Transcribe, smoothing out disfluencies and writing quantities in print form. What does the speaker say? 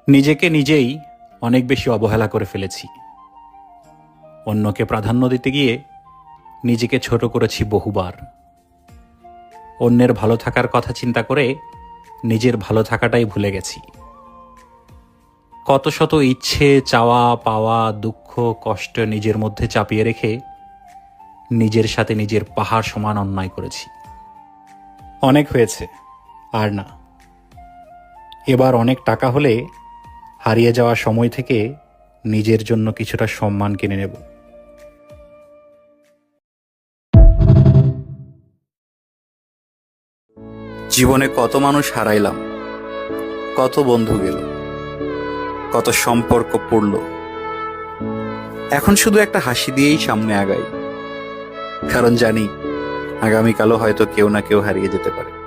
নিজেকে নিজেই অনেক বেশি অবহেলা করে ফেলেছি। অন্যকে প্রাধান্য দিতে গিয়ে নিজেকে ছোট করেছি বহুবার। অন্যের ভালো থাকার কথা চিন্তা করে নিজের ভালো থাকাটাই ভুলে গেছি। কত শত ইচ্ছে, চাওয়া পাওয়া, দুঃখ কষ্ট নিজের মধ্যে চাপিয়ে রেখে নিজের সাথে নিজের পাহাড় সমান অন্যায় করেছি। অনেক হয়েছে, আর না। এবার অনেক টাকা হলে হারিয়ে যাওয়া সময় থেকে নিজের জন্য কিছুটা সম্মান কিনে নেব। জীবনে কত মানুষ হারাইলাম, কত বন্ধু গেল, কত সম্পর্ক পড়ল। এখন শুধু একটা হাসি দিয়েই সামনে আগাই, কারণ জানি আগামীকালও হয়তো কেউ না কেউ হারিয়ে যেতে পারে।